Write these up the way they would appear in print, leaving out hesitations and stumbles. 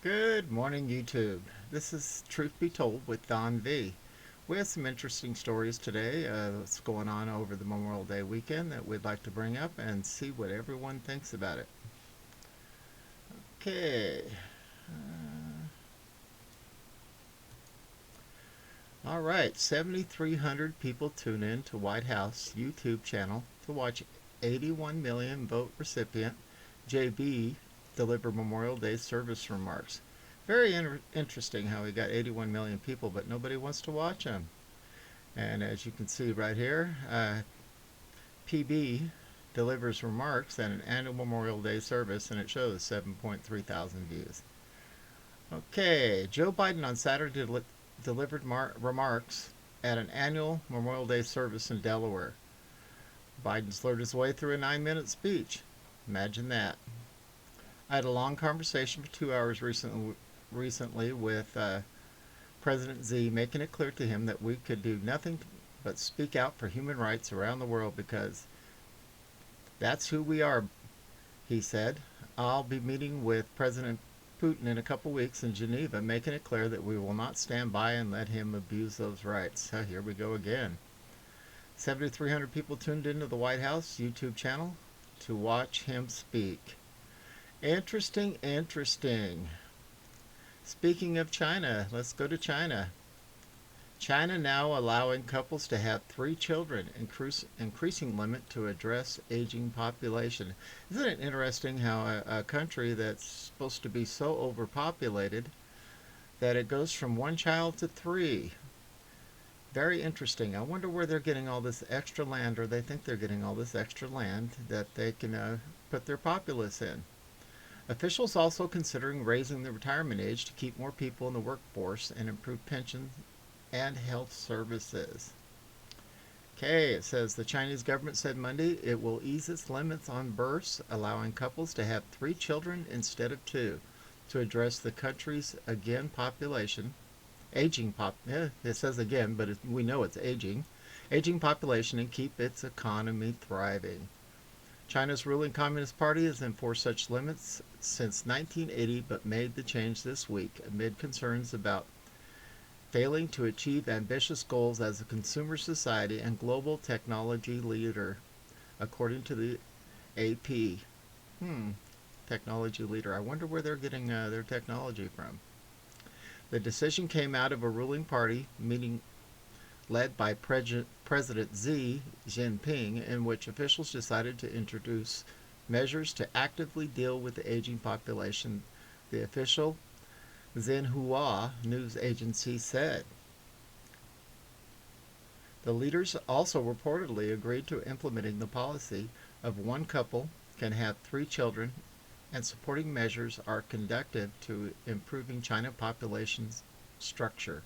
Good morning, YouTube. This is Truth Be Told with Don V. We have some interesting stories today that's going on over the Memorial Day weekend that we'd like to bring up and see what everyone thinks about it. Okay. All right. 7,300 people tune in to White House YouTube channel to watch 81 million vote recipient JB deliver Memorial Day service remarks. Very interesting how he got 81 million people, but nobody wants to watch him. And as you can see right here, PB delivers remarks at an annual Memorial Day service, and it shows 7.3 thousand views. Okay, Joe Biden on Saturday delivered remarks at an annual Memorial Day service in Delaware. Biden slurred his way through a 9-minute speech. Imagine that. I had a long conversation for 2 hours recently with President Xi, making it clear to him that we could do nothing but speak out for human rights around the world because that's who we are, he said. I'll be meeting with President Putin in a couple weeks in Geneva, making it clear that we will not stand by and let him abuse those rights. Here we go again. 7,300 people tuned into the White House YouTube channel to watch him speak. Interesting, interesting. Speaking of China, let's go to China. China now allowing couples to have 3 children, increasing limit to address aging population. Isn't it interesting how a country that's supposed to be so overpopulated that it goes from 1 child to 3? Very interesting. I wonder where they're getting all this extra land, or they think they're getting all this extra land that they can put their populace in. Officials also considering raising the retirement age to keep more people in the workforce and improve pensions and health services. Okay, it says the Chinese government said Monday it will ease its limits on births, allowing couples to have 3 children instead of 2 to address the country's aging population. It says again, but we know it's aging population and keep its economy thriving. China's ruling Communist Party has enforced such limits since 1980, but made the change this week amid concerns about failing to achieve ambitious goals as a consumer society and global technology leader, according to the AP. Technology leader. I wonder where they're getting their technology from. The decision came out of a ruling party meeting led by President Xi Jinping, in which officials decided to introduce measures to actively deal with the aging population, the official Xinhua news agency said. The leaders also reportedly agreed to implementing the policy of 1 couple can have 3 children, and supporting measures are conducive to improving China population's structure.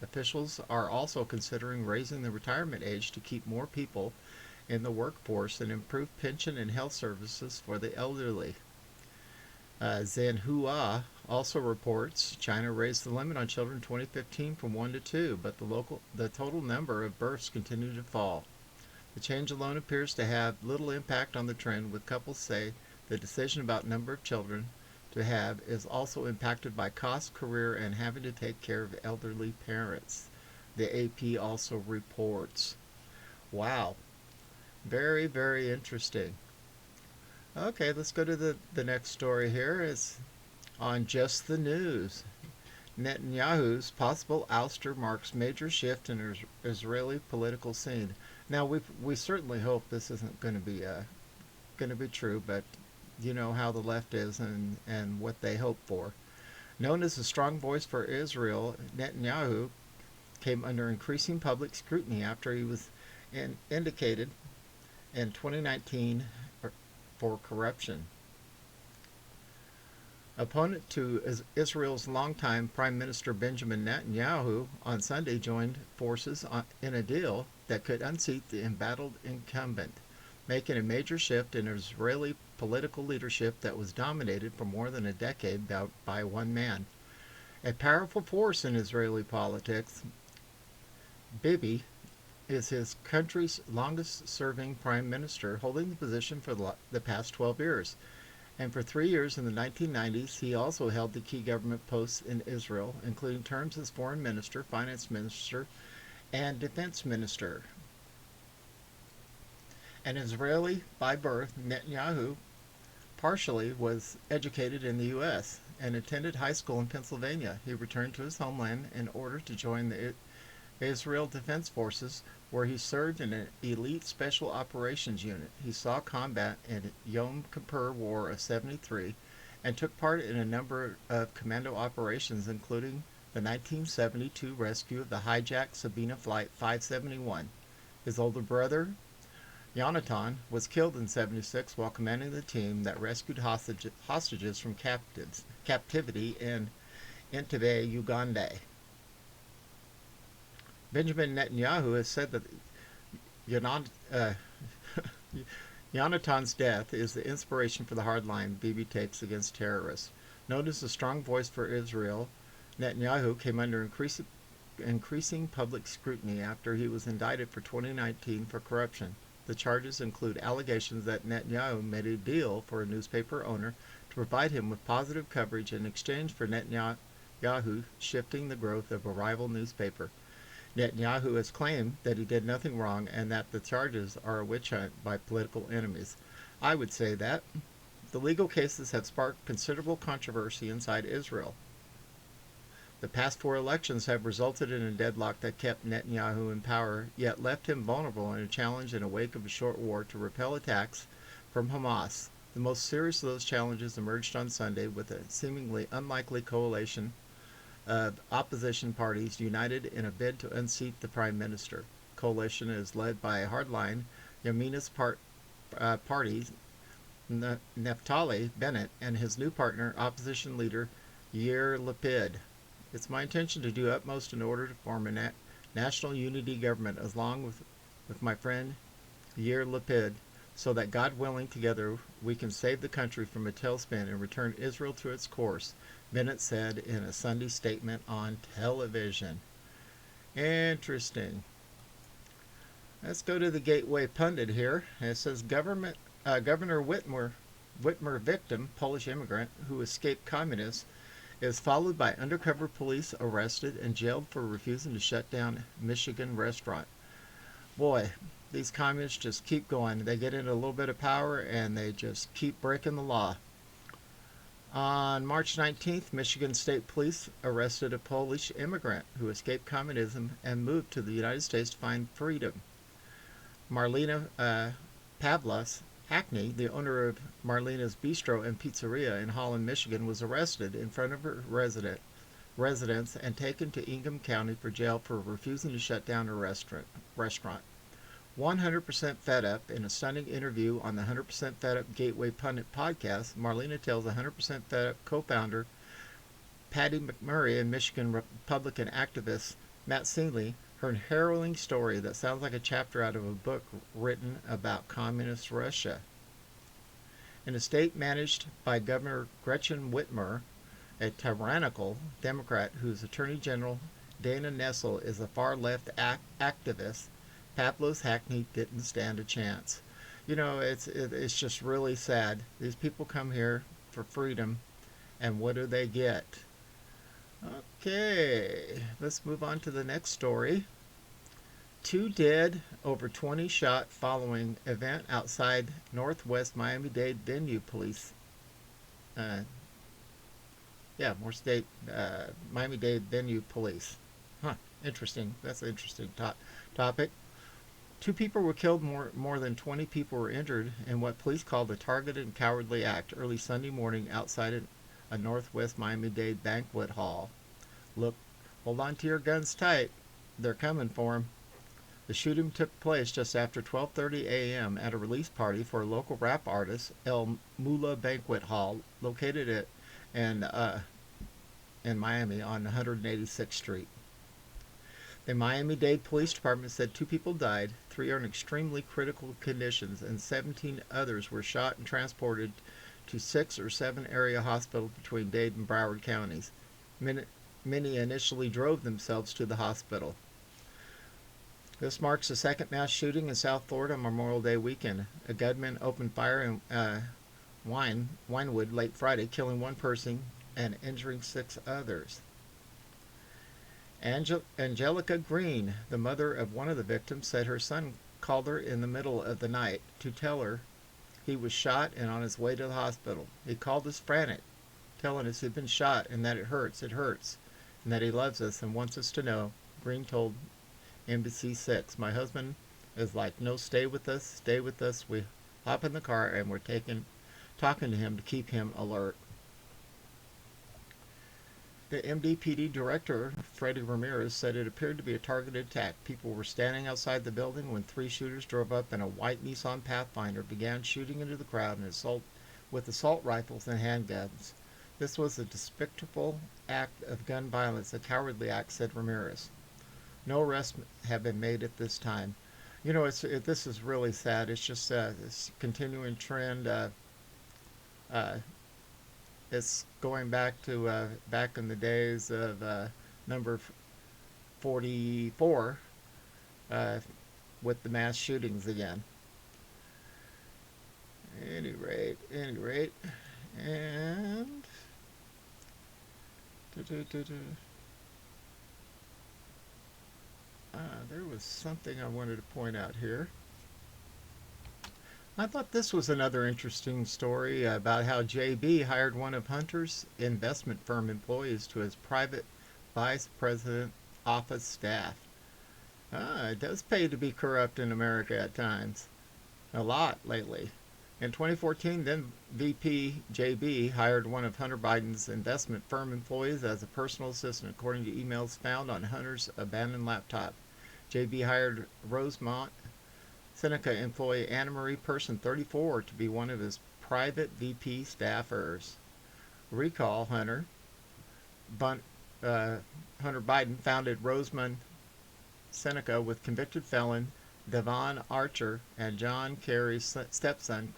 Officials are also considering raising the retirement age to keep more people in the workforce and improve pension and health services for the elderly. Xinhua also reports China raised the limit on children in 2015 from 1 to 2, but the total number of births continue to fall. The change alone appears to have little impact on the trend, with couples say the decision about number of children to have is also impacted by cost, career, and having to take care of elderly parents, the AP also reports. Wow. Very, very interesting. Okay, let's go to the next story here. It's on Just the News. Netanyahu's possible ouster marks major shift in Israeli political scene. Now, we certainly hope this isn't going to be true, but you know how the left is and what they hope for. Known as a strong voice for Israel, Netanyahu came under increasing public scrutiny after he was indicated in 2019 for corruption. Opponent to Israel's longtime Prime Minister Benjamin Netanyahu on Sunday joined forces in a deal that could unseat the embattled incumbent, making a major shift in Israeli political leadership that was dominated for more than a decade by one man. A powerful force in Israeli politics, Bibi is his country's longest-serving prime minister, holding the position for the past 12 years. And for 3 years in the 1990s, he also held the key government posts in Israel, including terms as foreign minister, finance minister, and defense minister. An Israeli by birth, Netanyahu partially was educated in the U.S. and attended high school in Pennsylvania. He returned to his homeland in order to join the Israel Defense Forces, where he served in an elite special operations unit. He saw combat in Yom Kippur War of '73 and took part in a number of commando operations, including the 1972 rescue of the hijacked Sabina Flight 571. His older brother, Yonatan, was killed in '76 while commanding the team that rescued hostages from captivity in Entebbe, Uganda. Benjamin Netanyahu has said that Yonatan's death is the inspiration for the hardline Bibi takes against terrorists. Known as a strong voice for Israel, Netanyahu came under increasing public scrutiny after he was indicted for 2019 for corruption. The charges include allegations that Netanyahu made a deal for a newspaper owner to provide him with positive coverage in exchange for Netanyahu shifting the growth of a rival newspaper. Netanyahu has claimed that he did nothing wrong and that the charges are a witch hunt by political enemies. I would say that. The legal cases have sparked considerable controversy inside Israel. The past 4 elections have resulted in a deadlock that kept Netanyahu in power, yet left him vulnerable in a challenge in the wake of a short war to repel attacks from Hamas. The most serious of those challenges emerged on Sunday with a seemingly unlikely coalition of opposition parties united in a bid to unseat the prime minister. The coalition is led by a hardline Yaminist party, Naftali Bennett, and his new partner, opposition leader Yair Lapid. It's my intention to do utmost in order to form a national unity government along with my friend Yair Lapid, so that God willing, together we can save the country from a tailspin and return Israel to its course, Bennett said in a Sunday statement on television. Interesting. Let's go to the Gateway Pundit here. It says Governor Whitmer victim, Polish immigrant who escaped communists, is followed by undercover police arrested and jailed for refusing to shut down Michigan restaurant. Boy, these communists just keep going. They get into a little bit of power and they just keep breaking the law. On March 19th, Michigan State Police arrested a Polish immigrant who escaped communism and moved to the United States to find freedom. Marlena Pavlas Hackney, the owner of Marlena's Bistro and Pizzeria in Holland, Michigan, was arrested in front of her residence and taken to Ingham County for jail for refusing to shut down a restaurant. 100% Fed Up. In a stunning interview on the 100% Fed Up Gateway Pundit podcast, Marlena tells 100% Fed Up co-founder Patty McMurray and Michigan Republican activist Matt Singley her harrowing story that sounds like a chapter out of a book written about communist Russia. In a state managed by Governor Gretchen Whitmer, a tyrannical Democrat whose Attorney General Dana Nessel is a far-left activist, Pavlos Hackney didn't stand a chance. You know, it's just really sad. These people come here for freedom, and what do they get? Okay, let's move on to the next story. 2 dead, over 20 shot following event outside Northwest Miami-Dade venue police. Miami-Dade venue police. Interesting. That's an interesting topic. 2 people were killed, more than 20 people were injured in what police called a targeted and cowardly act early Sunday morning outside a Northwest Miami-Dade banquet hall. Look, hold on to your guns tight. They're coming for 'em. The shooting took place just after 12:30 a.m. at a release party for a local rap artist, El Mula Banquet Hall, located in Miami on 186th Street. The Miami-Dade Police Department said 2 people died, 3 are in extremely critical conditions, and 17 others were shot and transported to 6 or 7 area hospitals between Dade and Broward counties. Many initially drove themselves to the hospital. This marks the second mass shooting in South Florida on Memorial Day weekend. A gunman opened fire Winewood late Friday, killing one person and injuring 6 others. Angelica Green, the mother of one of the victims, said her son called her in the middle of the night to tell her he was shot and on his way to the hospital. He called us frantic, telling us he'd been shot and that it hurts, and that he loves us and wants us to know. Green told NBC6, my husband is like, no, stay with us, stay with us. We hop in the car and we're talking to him to keep him alert. The MDPD director, Freddie Ramirez, said it appeared to be a targeted attack. People were standing outside the building when 3 shooters drove up in a white Nissan Pathfinder, began shooting into the crowd with assault rifles and handguns. This was a despicable act of gun violence, a cowardly act, said Ramirez. No arrests have been made at this time. You know, this is really sad. It's just this continuing trend. It's going back to back in the days of number 44 with the mass shootings again. Any rate, and there was something I wanted to point out here. I thought this was another interesting story about how JB hired one of Hunter's investment firm employees to his private vice president office staff. It does pay to be corrupt in America at times. A lot lately. In 2014, then VP JB hired one of Hunter Biden's investment firm employees as a personal assistant, according to emails found on Hunter's abandoned laptop. JB hired Rosemont Seneca employee Anna Marie Person, 34, to be one of his private VP staffers. Recall Hunter Biden founded Rosemont Seneca with convicted felon Devon Archer and John Kerry's stepson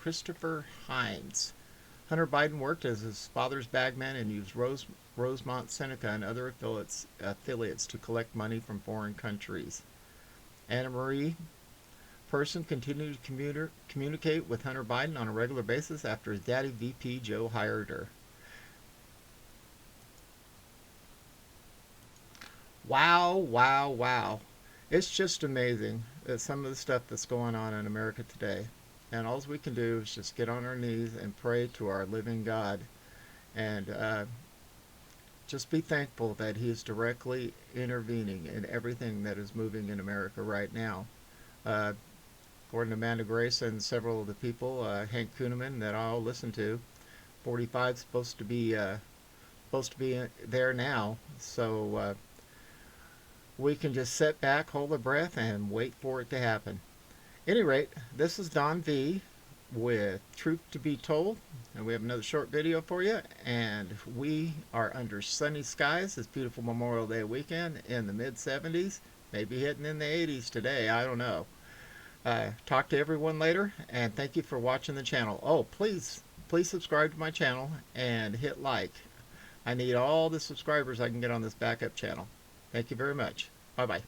Christopher Hines. Hunter Biden worked as his father's bagman and used Rosemont Seneca and other affiliates to collect money from foreign countries. Anna Marie Person continued to communicate with Hunter Biden on a regular basis after his daddy VP Joe hired her. Wow. It's just amazing some of the stuff that's going on in America today. And all we can do is just get on our knees and pray to our living God. And just be thankful that He is directly intervening in everything that is moving in America right now. According to Amanda Grace and several of the people, Hank Kuhneman, that I'll listen to, 45 is supposed to be there now. So we can just sit back, hold our breath, and wait for it to happen. At any rate, this is Don V with Truth to Be Told, and we have another short video for you. And we are under sunny skies this beautiful Memorial Day weekend in the mid-70s, maybe hitting in the 80s today. I don't know. Talk to everyone later, and thank you for watching the channel. Oh, please subscribe to my channel and hit like. I need all the subscribers I can get on this backup channel. Thank you very much. Bye-bye.